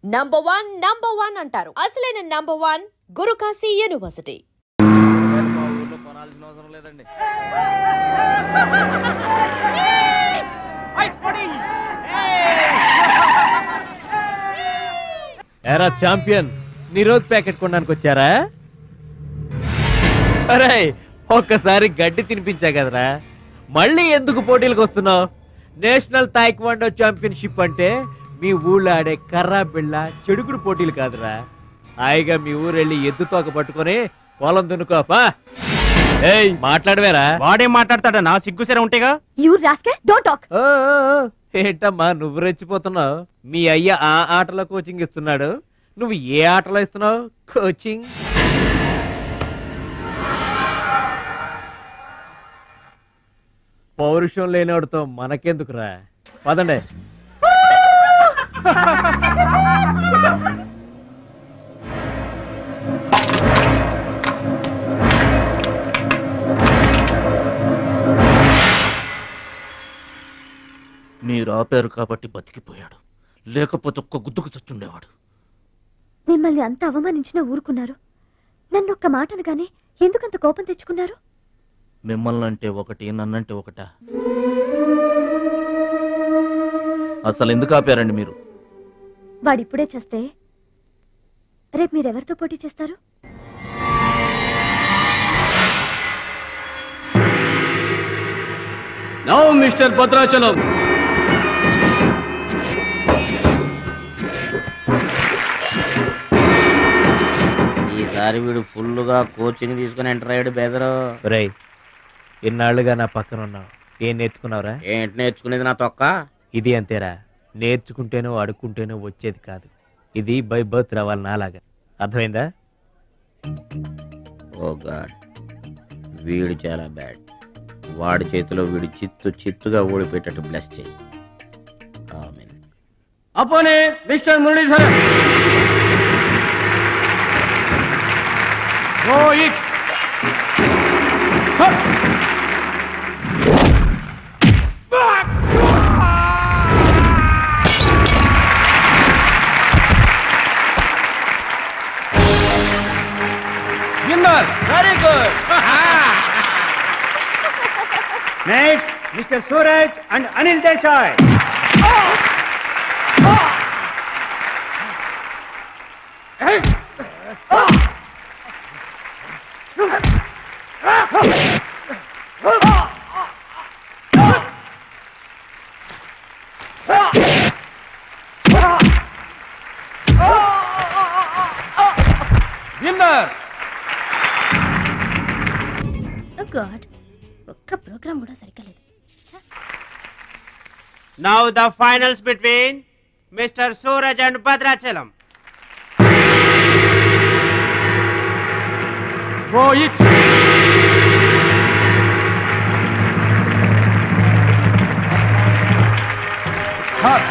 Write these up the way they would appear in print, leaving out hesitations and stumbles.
Number one అంటారు. అసలైన number 1 Guru Kashi university. మా ఊర్లో కొనాల్సిన అవసరం లేదండి. ఎరా ఛాంపియన్, నీ రోజు ప్యాకెట్ కొనడానికి వచ్చారా? అరే ఒక్కసారి గడ్డి తినిపించా కదరా, మళ్ళీ ఎందుకు పోటీలకు వస్తున్నావు? నేషనల్ తాయిక్వాండో ఛాంపియన్షిప్ అంటే మీ ఊళ్ళో ఆడే కర్రా బిళ్ళ చెడుగుడు పోటీలు కాదురా. హాయిగా మీ ఊరు వెళ్ళి ఎద్దు తోక పట్టుకొని పొలం దున్నుకోపా. ఏయ్ మాట్లాడవేరా? వాడేం మాట్లాడతాడన్నా, సిగ్గుసరే ఉంటేగా. ఏంటమ్మా నువ్వు రెచ్చిపోతున్నావు? మీ అయ్య ఆ ఆటలో కోచింగ్ ఇస్తున్నాడు, నువ్వు ఏ ఆటలో ఇస్తున్నావు కోచింగ్? పౌరుషం లేనివాడితో మనకెందుకురా, పదండి. మీరు ఆపారు కాబట్టి బతికిపోయాడు, లేకపోతే ఒక్క గుద్దుకు చచ్చుండేవాడు. మిమ్మల్ని అంత అవమానించినా ఊరుకున్నారు. నన్ను ఒక్క మాట అనగానే ఎందుకంత కోపం తెచ్చుకున్నారు? మిమ్మల్ని అంటే ఒకటి, నన్నంటే ఒకటా? అసలు ఎందుకు ఆపారండి మీరు? వాడిప్పుడే చేస్తే రేపు మీరెవరితో పోటీ చేస్తారు? నౌ మిస్టర్ భద్రాచలం, ఈసారి వీడు ఫుల్గా కోచింగ్ తీసుకుని ఎంటర్ అయ్యాడు. బెదరు రై, ఇన్నాళ్ళుగా నా పక్కన ఉన్నావు, ఏం నేర్చుకున్నావురా? ఏంటి నేర్చుకునేది నా తొక్క? ఇది అంతేరా, నేర్చుకుంటేనో అడుక్కుంటేనో వచ్చేది కాదు. ఇది బై బర్త్ రావాలి నాలాగా, అర్థమైందా? ఓ గాడ్, వీడు చాలా బ్యాడ్. వాడి చేతిలో వీడు చిత్తుగా ఓడిపోయేటట్టు బ్లెస్ చేయి. ఆమేన్. అపోనే mister Muralidhar, very good. Next mister Suraj and Anil Desai. God, ఒక్క ప్రోగ్రామ్ కూడా సరిగ్గా లేదు. Now the finals between Mr. Suraj and Bhadrachalam. Rohit. Cut.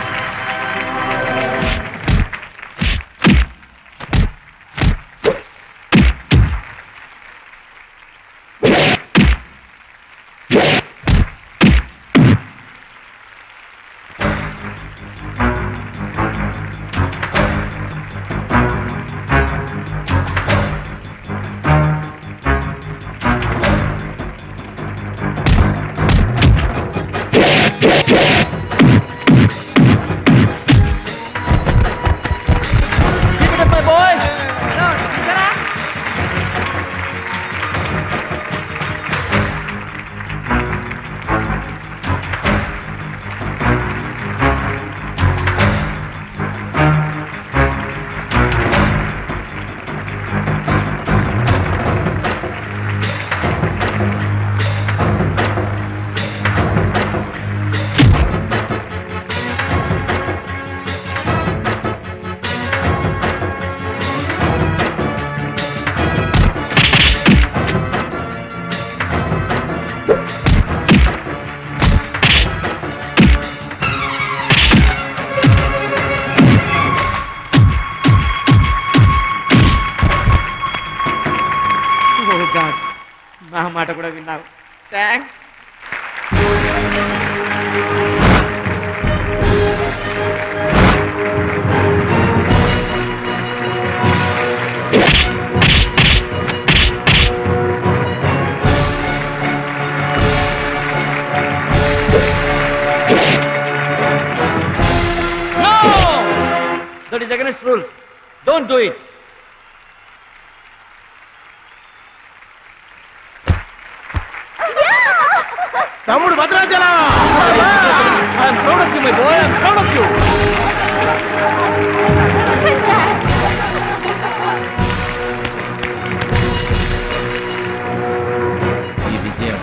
నా మాట కూడా విన్నావు, thanks. That is against rules. Don't do it. తమ్ముడు Bhadrachalam. I'm proud of you, my boy. I'm proud of you. ఈ విజయం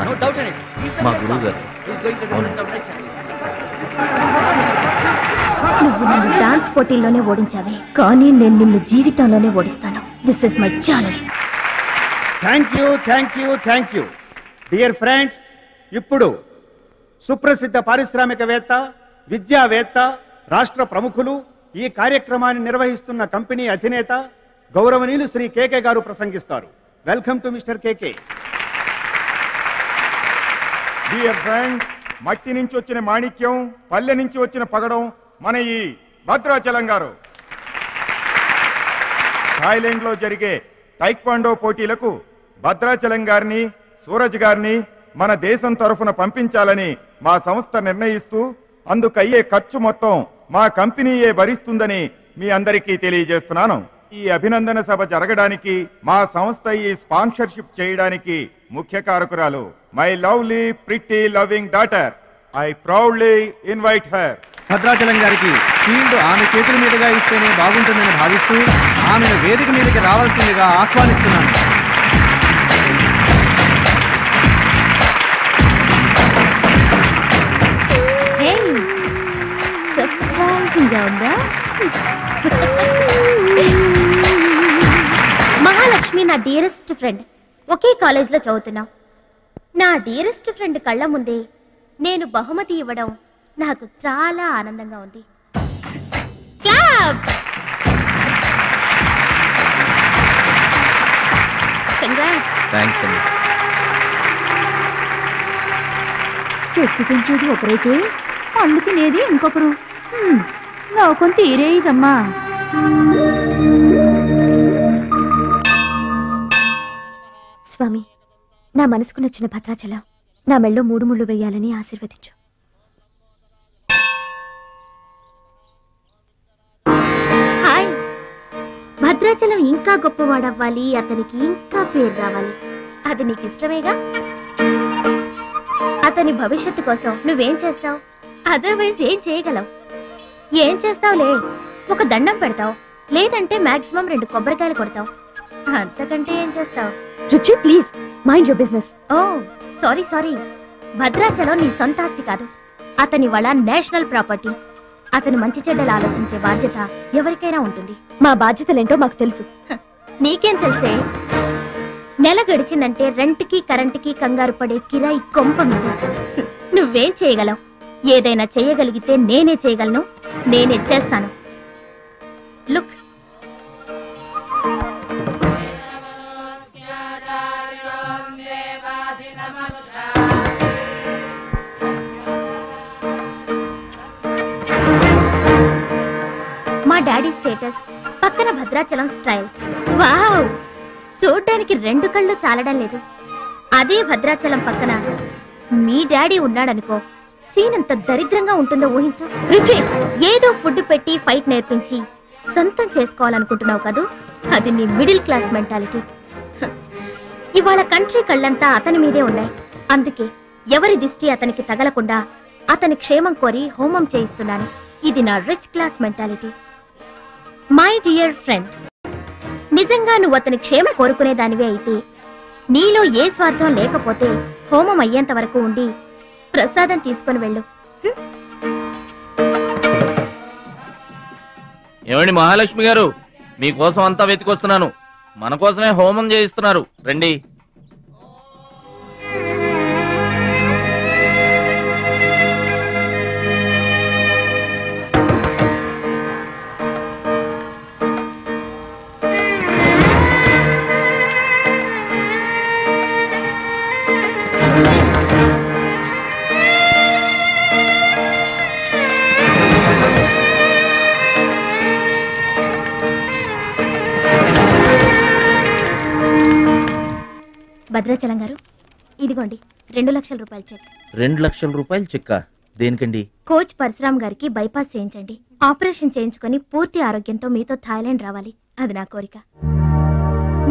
No doubt in it. He's the మా champion. గురువు గారు. He's going to represent our nation. నువ్వు నన్ను dance పోటీల్లోనే ఓడించావే, కానీ నేను నిన్ను జీవితంలోనే ఓడిస్తాను. This is my challenge. Thank you dear friends. ఇప్పుడు సుప్రసిద్ధ పారిశ్రామికవేత్త, విద్యావేత్త, రాష్ట్ర ప్రముఖులు, ఈ కార్యక్రమాన్ని నిర్వహిస్తున్న కంపెనీ అధినేత గౌరవనీయులు శ్రీ కేకే గారు ప్రసంగిస్తారు. Welcome to mister KK. Dear friend, మట్టి నుంచి వచ్చిన మాణిక్యం, పల్లె నుంచి వచ్చిన పగడం మన ఈ భద్రాచలం గారు. థాయిలాండ్ లో జరిగే టైక్వాండో పోటీలకు భద్రాచలం గారిని, సూరజ్ గారిని మన దేశం తరఫున పంపించాలని మా సంస్థ నిర్ణయిస్తూ అందుకయ్యే ఖర్చు మొత్తం మా కంపెనీయే భరిస్తుందని మీ అందరికీ తెలియజేస్తున్నాను. ఈ అభినందన సభ జరగడానికి, మా సంస్థ ఈ స్పాన్సర్షిప్ చేయడానికి ముఖ్య కారకురాలు my lovely pretty loving daughter. I proudly invite her. Bhadrachalam గారికి ఫీల్డ్ ఆమె చేతుల మీదుగా ఇస్తేనే బాగుంటుందని భావిస్తూ ఆమెను వేదిక మీదకి రావాల్సిందిగా ఆహ్వానిస్తున్నాను. సర్ప్రైజింగ్ గా ఉందా? మహాలక్ష్మి నా డియరెస్ట్ ఫ్రెండ్. ఒకే కాలేజ్లో చదువుతున్నాం. నా డియరెస్ట్ ఫ్రెండ్ కళ్ళ ముందే నేను బహుమతి ఇవ్వడం నాకు చాలా ఆనందంగా ఉంది. కంగ్రాట్స్. థ్యాంక్స్ అండి. చెట్టు పెంచేది ఒకరైతే పళ్ళు తినేది ఇంకొకరు. లోకం తీరేదమ్మా. స్వామి, నా మనసుకు నచ్చిన భద్రాచలం నా మెళ్ళో 3 ముళ్ళు వేయాలని ఆశీర్వదించు. హాయ్. భద్రాచలం ఇంకా గొప్పవాడవ్వాలి, అతనికి ఇంకా పేరు రావాలి. అది నీకు ఇష్టమేగా? అతని భవిష్యత్తు కోసం నువ్వేం చేస్తావు? అదర్వైజ్ ఏం చేయగలవు? ఏం చేస్తావులే, ఒక దండం పెడతావు, లేదంటే మాక్సిమం 2 కొబ్బరికాయలు కొడతావు. అంతకంటే ఏం చేస్తావు? Ruchi, please mind your business. Oh sorry. Bhadrachalam నీ సొంత ఆస్తి కాదు, అతని వాళ్ళ నేషనల్ ప్రాపర్టీ. అతను మంచి చెడ్డలు ఆలోచించే బాధ్యత ఎవరికైనా ఉంటుంది. మా బాధ్యతలేంటో మాకు తెలుసు. నీకేం తెలుసే? నెల గడిచిందంటే రెంట్కి కరెంటుకి కంగారు పడే కిరాయి కొంప మీద. నువ్వేం చేయగలవు? ఏదైనా చేయగలిగితే నేనే చేయగలను, నేనే చేస్తాను. లుక్, మా డాడీ స్టేటస్, పక్కన భద్రాచలం స్టైల్. వావ్, చూడ్డానికి 2 కళ్ళు చాలడం లేదు. అదే భద్రాచలం పక్కన మీ డాడీ ఉన్నాడనుకో, సీన్ ఎంత దరిద్రంగా ఉంటుందో ఊహించు. రుచి, ఏదో ఫుడ్ పెట్టి ఫైట్ నేర్పించి సొంతం చేసుకోవాలనుకుంటున్నావు కదూ, అది నీ మిడిల్ క్లాస్ మెంటాలిటీ. ఇవాళ కంట్రీ కళ్ళంతా అతని మీదే ఉన్నాయి. అందుకే ఎవరి దిష్టి అతనికి తగలకుండా అతని క్షేమం కోరి హోమం చేయిస్తున్నాను. ఇది నా rich class mentality. My dear friend, నిజంగా నువ్వు అతని క్షేమం కోరుకునేదానివే అయితే, నీలో ఏ స్వార్థం లేకపోతే హోమం అయ్యేంత వరకు ఉండి ప్రసాదం తీసుకొని వెళ్ళు. ఏమండి మహాలక్ష్మి గారు, మీకోసం అంతా వెతికొస్తున్నాను. మన కోసమే హోమం చేయిస్తున్నారు, రండి. భద్రాచలం గారు, ఇదిగోండి 2 లక్షల రూపాయల చెక్. 2 లక్షల రూపాయలు చెక్క? దేనికండి? కోచ్ పరశురామ్ గారికి బైపాస్ చేయించండి. ఆపరేషన్ చేయించుకొని పూర్తి ఆరోగ్యంతో మీతో థాయిలాండ్ రావాలి. అది నా కోరిక.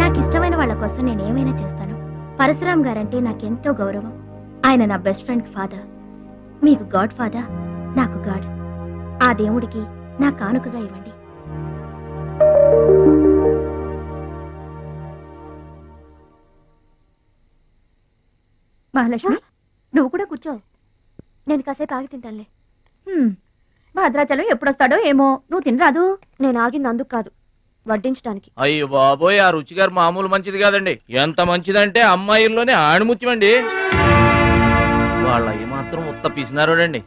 నాకు ఇష్టమైన వాళ్ళ కోసం నేను ఏమైనా చేస్తాను. పరశురామ్ గారంటే నాకెంతో గౌరవం. ఆయన నా బెస్ట్ ఫ్రెండ్ ఫాదర్. మీకు గాడ్ ఫాదర్, నాకు గాడ్. ఆ దేవుడికి నా కానుకగా ఇవ్వండి. మహాలక్ష్మి, నువ్వు కూడా కూర్చో. నేను కాసేపు ఆగి తింటానులే. భద్రాచలం ఎప్పుడొస్తాడో ఏమో. నువ్వు తినరాదు? నేను ఆగింది అందుకు కాదు, వడ్డించడానికి. అయ్యో బాబోయ్, ఆ రుచి గారు మామూలు మంచిది కాదండి. ఎంత మంచిదంటే అమ్మాయిల్లోనే ఆణిముత్యమండి. వాళ్ళ అయ్యి మాత్రం ఉత్త పిసినారోడండి.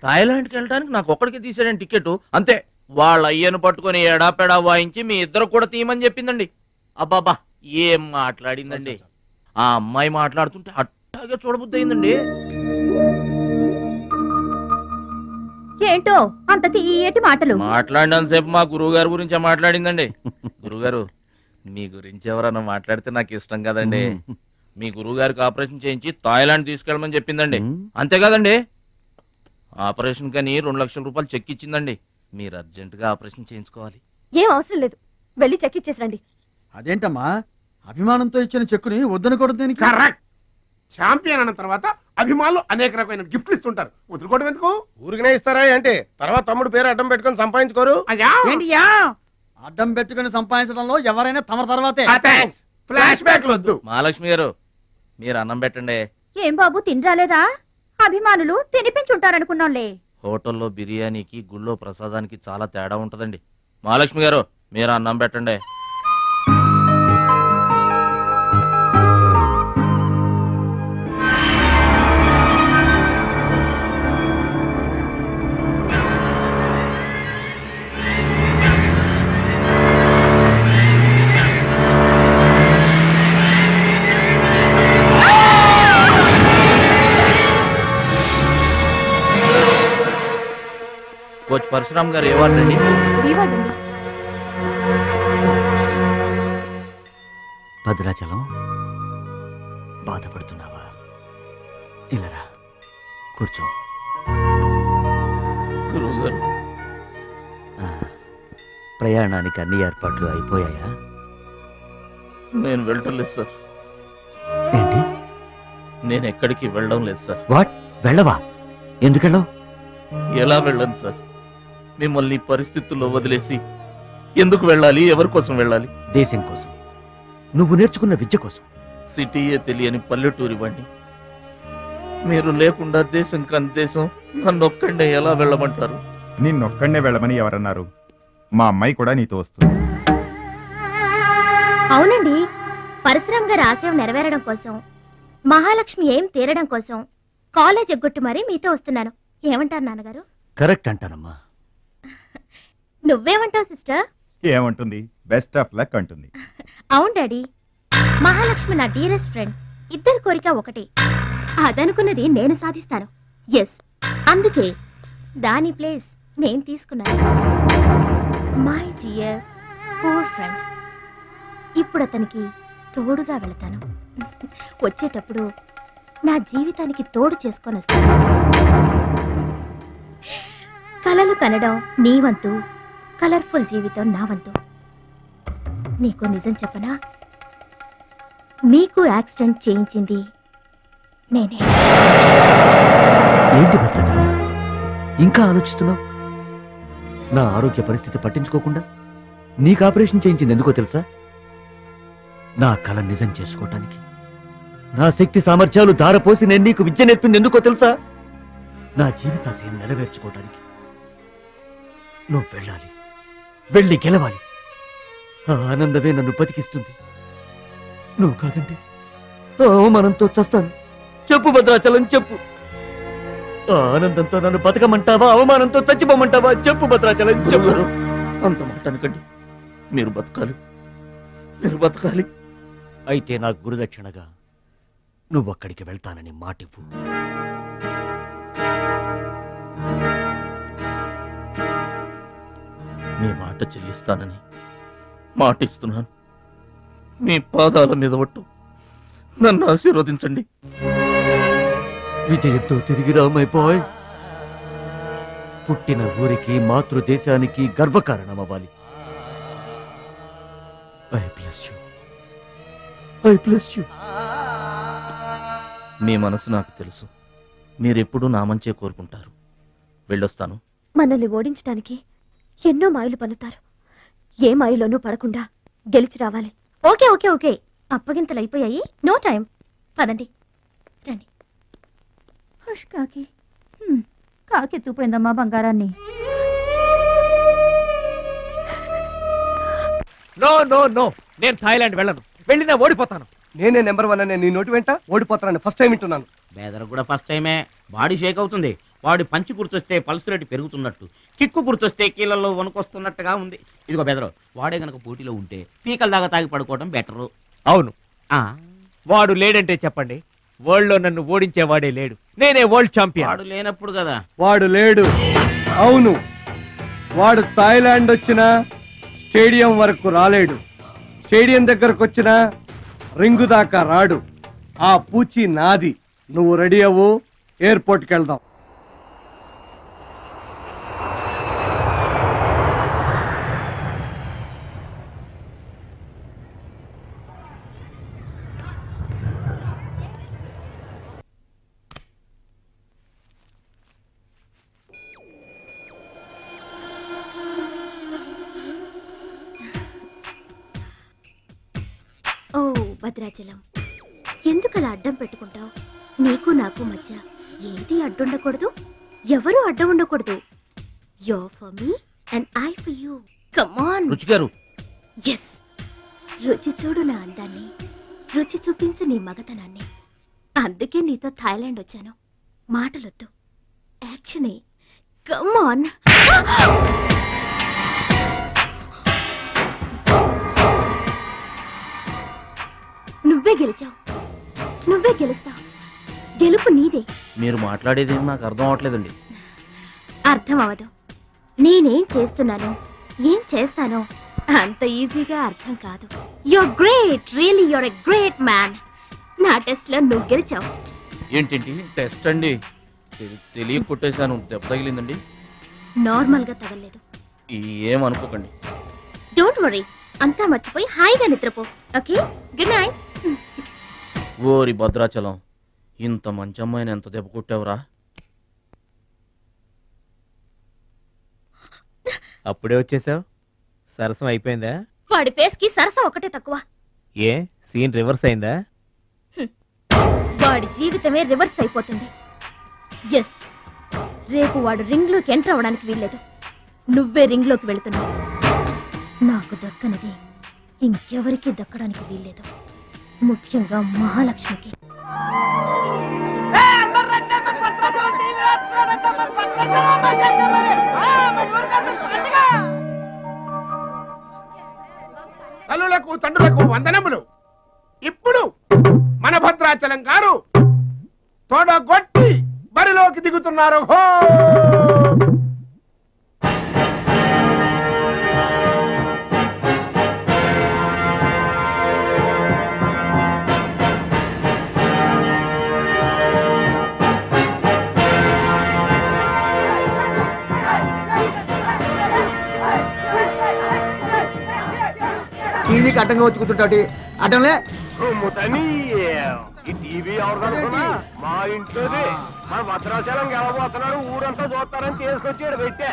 థాయిలాండ్కి వెళ్ళడానికి నాకు ఒక్కడికి తీసాడండి టికెట్. అంతే, వాళ్ళ అయ్యను పట్టుకొని ఎడాపెడా వాయించి మీ ఇద్దరు కూడా తీయమని చెప్పిందండి. అబ్బాబా, ఏం మాట్లాడిందండి. ఆ అమ్మాయి మాట్లాడుతుంటే అట్టాగే చూడబుద్ధి అయిందండి. ఏంటో అంత తీయటి మాటలు మాట్లాడినంతసేపు మా గురువు గారి గురించే మాట్లాడిందండి. గురుగారు, మీ గురించి ఎవరన్నా మాట్లాడితే నాకు ఇష్టం కదండి. మీ గురువు గారికి ఆపరేషన్ చేయించి థాయిలాండ్ తీసుకెళ్ళమని చెప్పిందండి. అంతే కదండి? ఆపరేషన్ కని 2 లక్షల రూపాయలు చెక్ ఇచ్చిందండి. మీరు అర్జెంటుగా ఆపరేషన్ చేయించుకోవాలి. ఏం అవసరం లేదు, వెళ్ళి చెక్ ఇచ్చేసరండి. అదేంటమ్మా, అభిమానంతో ఇచ్చిన చెక్కుని వద్దనకూడదు. కరెక్ట్. ఛాంపియన్ అన్న తర్వాత అభిమానులు అనేక రకమైన గిఫ్ట్లు ఇస్తుంటారు. వదులుకోవడం ఎందుకు? ఊరికనే ఇస్తారా అంటే తర్వాత తమ్ముడు పేరు అడ్డం పెట్టుకొని సంపాదించుకోరు. అడ్డం పెట్టుకుని సంపాదించడంలో ఎవరైనా తమ తర్వాతే. ఫ్లాష్ బ్యాక్ వద్దు. మహాలక్ష్మి గారు, మీరు అన్నం పెట్టండి. ఏం బాబు, తినరాలేదా? అభిమానులు తినిపించుంటారనుకున్నాంలే. హోటల్లో బిర్యానీకి గుళ్ళో ప్రసాదానికి చాలా తేడా ఉంటదండి. మహాలక్ష్మి గారు, మీరు అన్నం పెట్టండి. కోచ్ పరశురామ్ గారు ఏ వార్డు అండి? భద్రాచలం, బాధపడుతున్నావా? ఇలారా కూర్చో. ప్రయాణానికి అన్ని ఏర్పాట్లు అయిపోయాయా? నేను వెళ్ళటం లేదు సార్. ఏంటి? నేను ఎక్కడికి వెళ్ళడం లేదు సార్. వాట్? వెళ్ళవా? ఎందుకెళ్ళవు? ఎలా వెళ్ళను సార్? మిమ్మల్ని పరిస్థితుల్లో వదిలేసి ఎందుకు వెళ్ళాలి? ఎవరి కోసం వెళ్ళాలి? దేశం కోసం, నువ్వు నేర్చుకున్న విద్య కోసం. సిటీయే తెలియని పల్లెటూరి వాణ్ణి. మీరు లేకుండా దేశం కాని దేశం నన్నొక్కడే ఎలా వెళ్ళమంటారు? నిన్నొక్కడే వెళ్ళమని ఎవరన్నారు? మా అమ్మాయి కూడా నీతో వస్తుంది. అవునండి, పరశురామ్ గారి ఆశయం నెరవేరడం కోసం, మహాలక్ష్మి ఏం తీరడం కోసం కాలేజ్ ఎగ్గొట్టు మరీ మీతో వస్తున్నాను. ఏమంటారు నాన్నగారు? కరెక్ట్ అంటానమ్మా. నువ్వేమంటావు సిస్టర్? ఏమంటుంది? బెస్ట్ ఆఫ్ లక్ అంటుంది. అవును డాడీ, మహాలక్ష్మి నా డియరెస్ట్ ఫ్రెండ్. ఇద్దరి కోరిక ఒకటే, అదనుకున్నది నేను సాధిస్తాను. ఎస్, అందుకే దాని ప్లేస్ నేను తీసుకున్నాను. My dear poor friend. ఇప్పుడు అతనికి తోడుగా వెళతాను. వచ్చేటప్పుడు నా జీవితానికి తోడు చేసుకొని వస్తాను. కలలు కనడం నీ వంతు, కలర్ఫుల్ జీవితం నా వంతు. నీకు నిజం చెప్పనా? నీకు యాక్సిడెంట్ చేయించింది నేనే. ఏంటి భద్రాచలం, ఇంకా ఆలోచిస్తున్నావు? నా ఆరోగ్య పరిస్థితి పట్టించుకోకుండా నీకు ఆపరేషన్ చేయించింది ఎందుకో తెలుసా? నా కళ నిజం చేసుకోవటానికి. నా శక్తి సామర్థ్యాలు ధారపోసి నేను నీకు విద్య నేర్పింది ఎందుకో తెలుసా? నా జీవితాశయం నెరవేర్చుకోవటానికి. నువ్వు వెళ్ళాలి, వెళ్ళి గెలవాలి. ఆ ఆనందమే నన్ను బతికిస్తుంది. నువ్వు కాదంటే అవమానంతో చస్తాను. చెప్పు భద్రాచలం, చెప్పు. ఆ ఆనందంతో నన్ను బతకమంటావా, అవమానంతో చచ్చిపోమంటావా? చెప్పు భద్రాచలం, చెప్పు. అంత మాట అనకండి. మీరు బతకాలి, మీరు బతకాలి. అయితే నాకు గురుదక్షిణగా నువ్వక్కడికి వెళ్తానని మాటివ్వు. మీ మాట చెల్లిస్తానని మాటిస్తున్నాను. మీ పాదాల మీద పట్టు నన్ను ఆశీర్వదించండి. విజయంతో తిరిగి రా మై బాయ్. పుట్టిన ఊరికి మాతృదేశానికి గర్వకారణమవ్వాలి. I bless you. I bless you. మీ మనసు నాకు తెలుసు. మీరెప్పుడూ నా మంచే కోరుకుంటారు. వెళ్ళొస్తాను. మనల్ని ఓడించడానికి ఎన్నో మాయలు పన్నుతారు. ఏ మాయలోనూ పడకుండా గెలిచి రావాలి. ఓకే ఓకే ఓకే, అప్పగింతలు అయిపోయాయి. No time. పదండి, రండి. హుష్ కాకి. కాకెత్తుపోయిందమ్మా బంగారాన్ని. నో నో నో, నేను థాయిలాండ్ వెళ్ళను. వెళ్ళినా ఓడిపోతాను. నేనే నెంబర్ 1 అనే నీ నోటి వెంట ఓడిపోతానని ఫస్ట్ టైం వింటున్నాను. బేదర్ కూడా ఫస్ట్ టైమే. బాడీ షేక్ అవుతుంది. వాడి పంచి గుర్తొస్తే పల్స్ రేటు పెరుగుతున్నట్టు, కిక్కు గుర్తొస్తే కీళ్ళల్లో వణుకొస్తున్నట్టుగా ఉంది. ఇదిగో బెదరు, వాడే గనక పోటీలో ఉంటే పీకల దాకా తాగి పడుకోవడం బెటరు. అవును, వాడు లేడంటే చెప్పండి. వరల్డ్ లో నన్ను ఓడించేవాడే లేడు. నేనే వరల్డ్ ఛాంపియన్. వాడు లేనప్పుడు కదా. వాడు లేడు. అవును, వాడు థాయిలాండ్ వచ్చినా స్టేడియం వరకు రాలేడు. స్టేడియం దగ్గరకు వచ్చినా రింగు దాకా రాడు. ఆ పూచి నాది. నువ్వు రెడీ అవ్వు, ఎయిర్పోర్ట్కి వెళ్దాం. ఓ భద్రాచలం, ఎందుకలా అడ్డం పెట్టుకుంటావు? నీకు నాకు మధ్య ఏది అడ్డుండకూడదు, ఎవరు అడ్డం ఉండకూడదు. You're for me and I for you. Come on. రుచి గారు. Yes. రుచి చూడు నా అందాన్ని, రుచి చూపించు నీ మగతనాన్ని. అందుకే నీతో థాయిలాండ్ వచ్చాను. మాటలొద్దు, యాక్షనే. Come on. నువ్వే గెలిచావు, నువ్వే గెలుస్తావు. గెలుపు నీదే. మీరు మాట్లాడేది నాకు అర్థం అవట్లేదండి. అర్థం అవదు. నేనేం చేస్తున్నానో, ఏం చేస్తానో అంత ఈజీగా అర్థం కాదు. You're great, really you're a great man. నా టెస్ట్ లో నువ్వు గెలిచావు. ఏంటండి టెస్ట్ అండి? తెలియ కొట్టేశాను. దెబ్బ తగిలిందండి. నార్మల్ గా తగలేదు. ఏమనుకోకండి. డోంట్ వరీ, అంతా మర్చిపోయి హాయిగా నిద్రపో. Okay, good night. ఓరి భద్రాచలం, ఇంత మంచి అమ్మాయిని ఎంత దెబ్బ కొట్టావురా? అప్పుడే వచ్చేసావు. సరసం అయిపోయిందా? వాడి ఫేస్ కి సరసం ఒకటే తక్కువ. ఏ సీన్ రివర్స్ అయిందా? వాడి జీవితమే రివర్స్ అయిపోతుంది. ఎస్, రేపు వాడు రింగ్ లోకి ఎంటర్ అవడానికి వీల్లేదు. నువ్వే రింగ్ లోకి వెళుతున్నావు. నాకు దక్కనిది ఇంకెవరికి దక్కడానికి వీల్లేదు, ముఖ్యంగా మహాలక్ష్మికి. తల్లులకు తండ్రులకు వందనములు. ఇప్పుడు మన భద్రాచలం గారు తోడగొట్టి బరిలోకి దిగుతున్నారు. హో! టీవీకి అడ్డంగా వచ్చి కూర్చుంటాటి అడ్డంలే. ఈ టీవీ ఎవరిదనుకున్నా మా ఇంట్లోది. మన భద్రాచలం గెలబోతున్నాడు, ఊరంతా చూస్తారని తీసుకొచ్చాడు పెట్టే.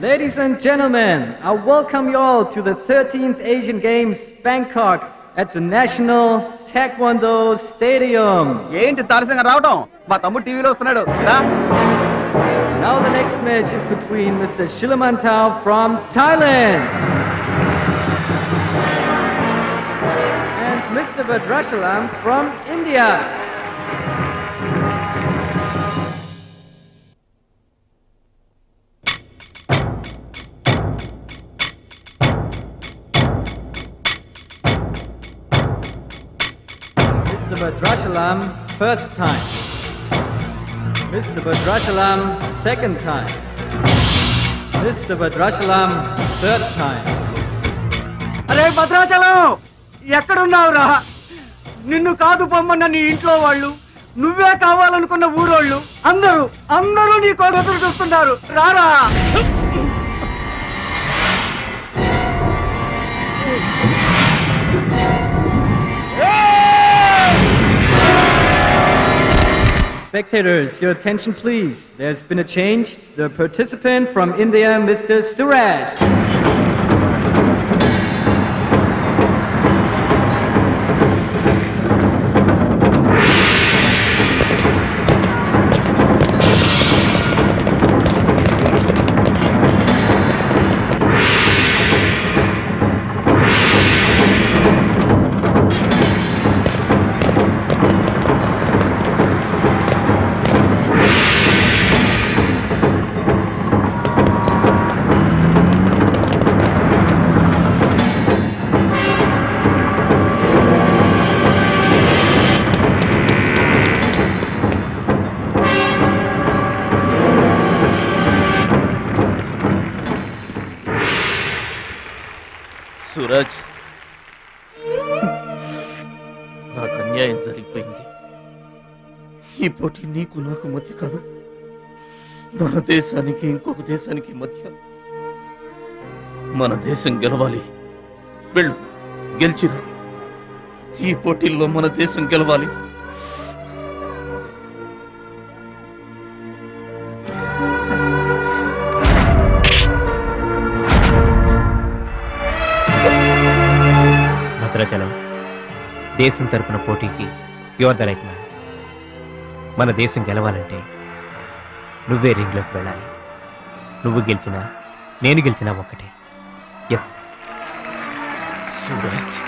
Ladies and gentlemen, I welcome you all to the 13th Asian Games, Bangkok, at the National Taekwondo Stadium. ఏంటి తారసంగా రావడం? మా తమ్ముడు టీవీలో వస్తున్నాడు. Now the next match is between Mr. Shilamantau from Thailand and Mr. Badrashalam from India. Mr. Badrashalam, first time. Mr. Bhadrachalam, second time. Mr. Bhadrachalam, third time. అరే భద్రాచలం ఎక్కడున్నావురా? నిన్ను కాదు పొమ్మన్న నీ ఇంట్లో వాళ్ళు, నువ్వే కావాలనుకున్న ఊరోళ్ళు అందరూ నీ కోసం ఎదురు చూస్తున్నారు. రారా. Spectators, your attention please. There's been a change. The participant from India, Mr. Suraj. Suraj, నాకు అన్యాయం జరిగిపోయింది. ఈ పోటీ నీకు నాకు మధ్య కాదు, మన దేశానికి ఇంకొక దేశానికి మధ్య. మన దేశం గెలవాలి. వెళ్ళు, గెలిచిరా. ఈ పోటీల్లో మన దేశం గెలవాలి. భద్రాచలం, దేశం తరపున పోటీకి యువర్ ద రైట్ మ్యాన్. మన దేశం గెలవాలంటే నువ్వే రింగ్లోకి వెళ్ళాలి. నువ్వు గెలిచినా నేను గెలిచినా ఒక్కటే. Yes Suraj.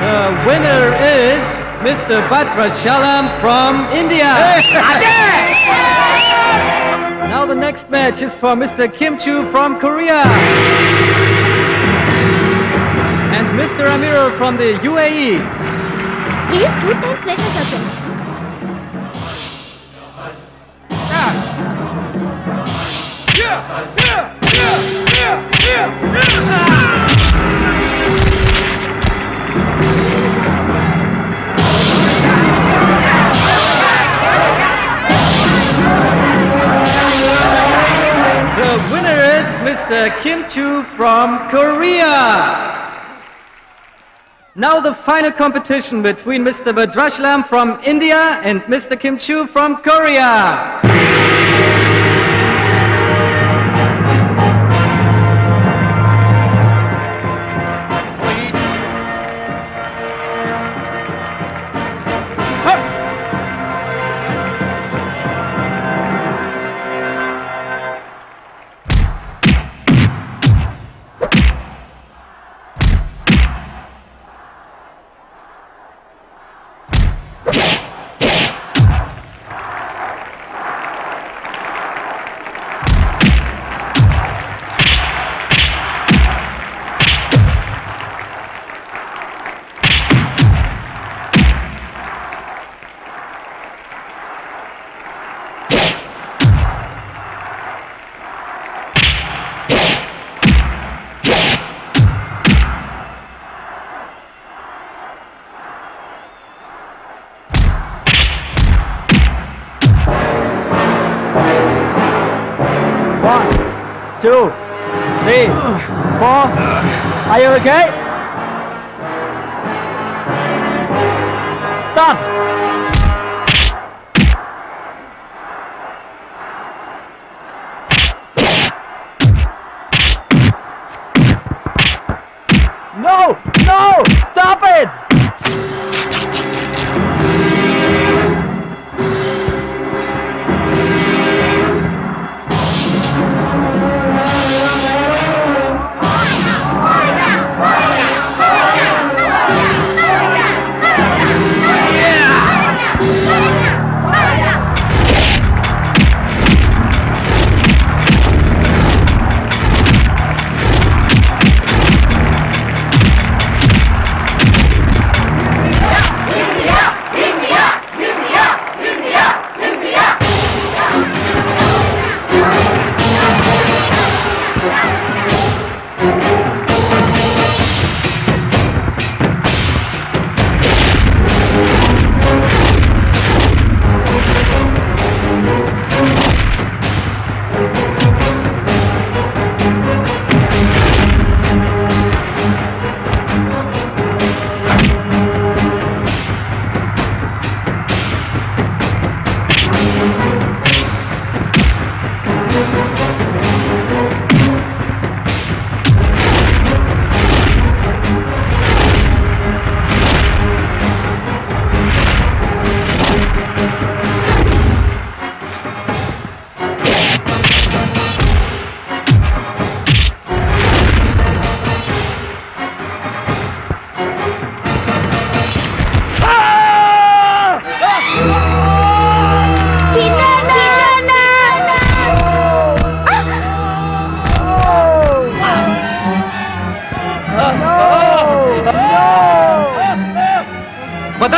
The winner is Mr. Bhadrachalam from India. Now the next match is for Mr. Kim Chu from Korea. And Mr. Amir from the UAE. He is 2 times national champion. The winner is Mr. Kim Chu from Korea. Now the final competition between Mr. Bhadrachalam from India and Mr. Kim Chu from Korea. Two, three, four. Are you okay? Start.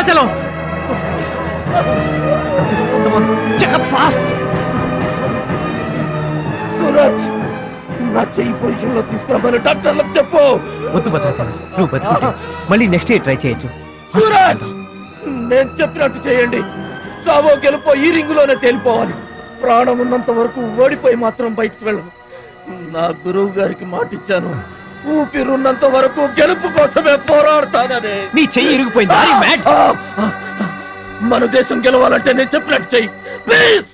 Bhadrachalam Suraj నా చెయ్యి position లో తీసుకురామని డాక్టర్లకు చెప్పు. వద్దు భద్రాచలం, నువ్వు బతుకుంటే మళ్ళీ next year try చేయొచ్చు. సూరజ్ నేను చెప్పినట్టు చేయండి. చావో గెలుపో ఈ రింగులోనే తేలిపోవాలి. ప్రాణం ఉన్నంత వరకు ఓడిపోయి మాత్రం బయటకు వెళ్ళను. నా గురువు గారికి మాటిచ్చాను, ఊపిరున్నంత వరకు గెలుపు కోసమే పోరాడతానని. నీ చెయ్యి ఇరిగిపోయింది. మన దేశం గెలవాలంటే నేను చెప్పినట్టు చెయ్యి ప్లీజ్.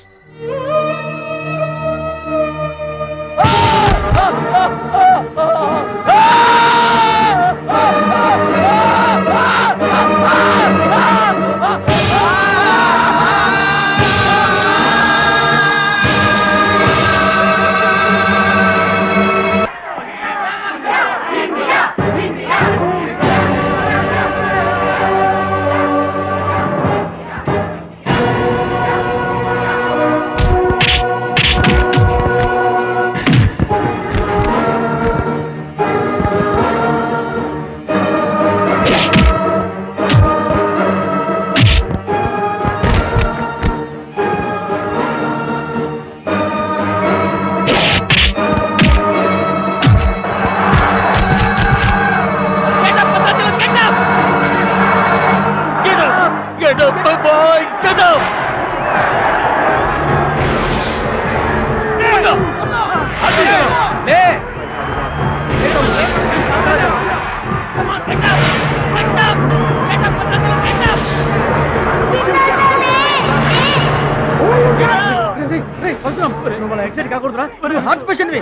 ఎక్సైట్ కాకూడదురా, హార్ట్ పేషెంట్.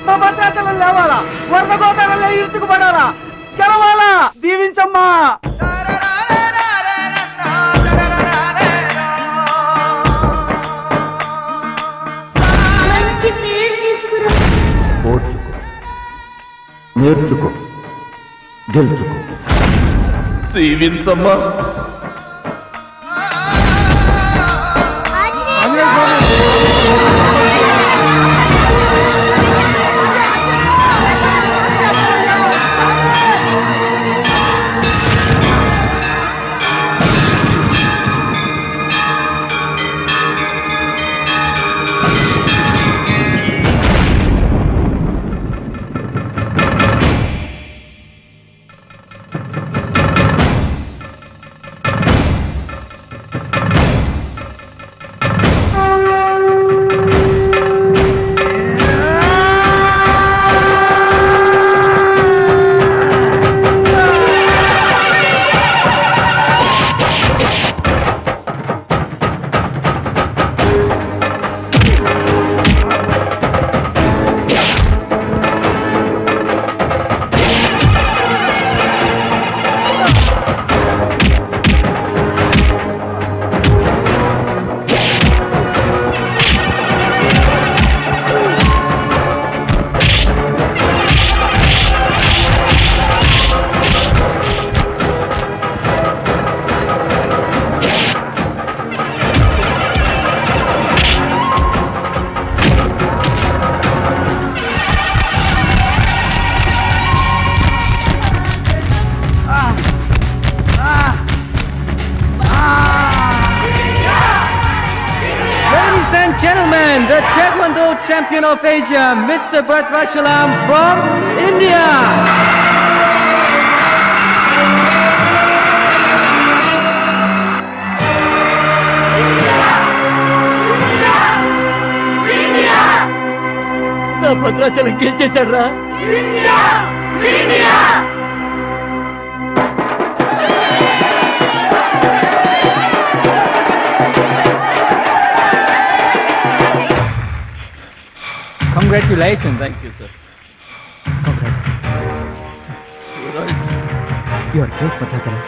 మా భద్రాచలం లేవాలా, వరద గోదావరిలో ఇరుచుకుపడాలా, గెలవాలా, దీవించమ్మా. నేర్చుకో, గెలుచుకో, దీవించమ్మా. Gentlemen, the Taekwondo champion of Asia, Mr. Bhadrachalam from India. నా భద్రాచలం గెలిచేశాడు రా. Congratulations. Thank you, sir. Congrats. Suraj. You are great, Bhadrachalam.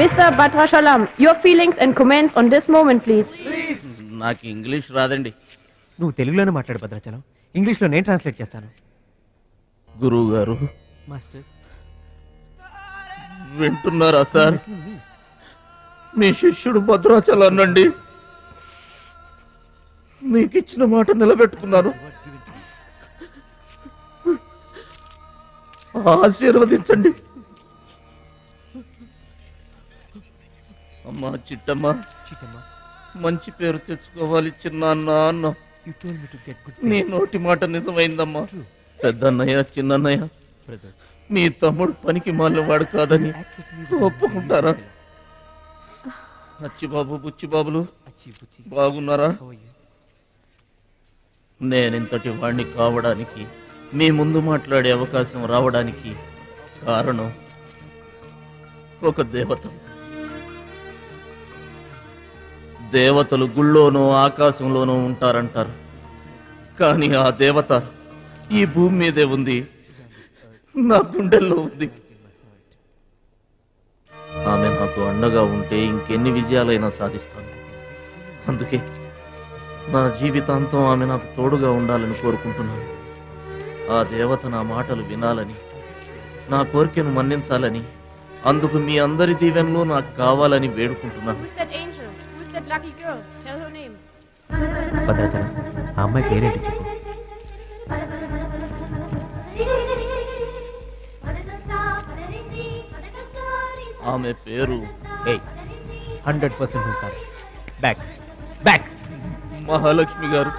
Mr. Bhadrachalam, your feelings and comments on this moment, please. నాకు English రాదండి. నువ్వు తెలుగులోనే మాట్లాడు భద్రాచలం, ఇంగ్లీష్లో నేను translate చేస్తాను. గురువు గారు మాస్టర్ వింటున్నారా సార్? మీ శిష్యుడు భద్రాచలాన్నండి. మీకు ఇచ్చిన మాట నిలబెట్టుకున్నాను. ఆశీర్వదించండి. అమ్మా చిట్టమ్మ, మంచి పేరు తెచ్చుకోవాలి చిన్న అన్న. నీ నోటి మాట నిజమైందమ్మా. పెద్దన్నయ్య, చిన్నన్నయ్య, మీ తమ్ముడు పనికి మాలినవాడు కాదని ఒప్పుకుంటారా? అచ్చిబాబు, బుచ్చిబాబులు బాగున్నారా? నేనింతటి వాణ్ణి కావడానికి, మీ ముందు మాట్లాడే అవకాశం రావడానికి కారణం ఒక దేవత. దేవతలు గుళ్ళోనో ఆకాశంలోనో ఉంటారంటారు, కానీ ఆ దేవత ఈ భూమి మీదే ఉంది, నా గుండెల్లో ఉంది. ఆమె నాకు అండగా ఉంటే ఇంకెన్ని విజయాలైనా సాధిస్తాను. అందుకే నా జీవితాంతం ఆమె నాకు తోడుగా ఉండాలని కోరుకుంటున్నాను. ఆ దేవత నా మాటలు వినాలని, నా కోరికను మన్నించాలని, అందుకు మీ అందరి దీవెనలు నాకు కావాలని వేడుకుంటున్నాను. భద్రాచలం, ఆ అమ్మాయి పేరేంటి చెప్పు. ఆమె పేరు 100% బ్యాక్ బ్యాక్ మహాలక్ష్మి గారు.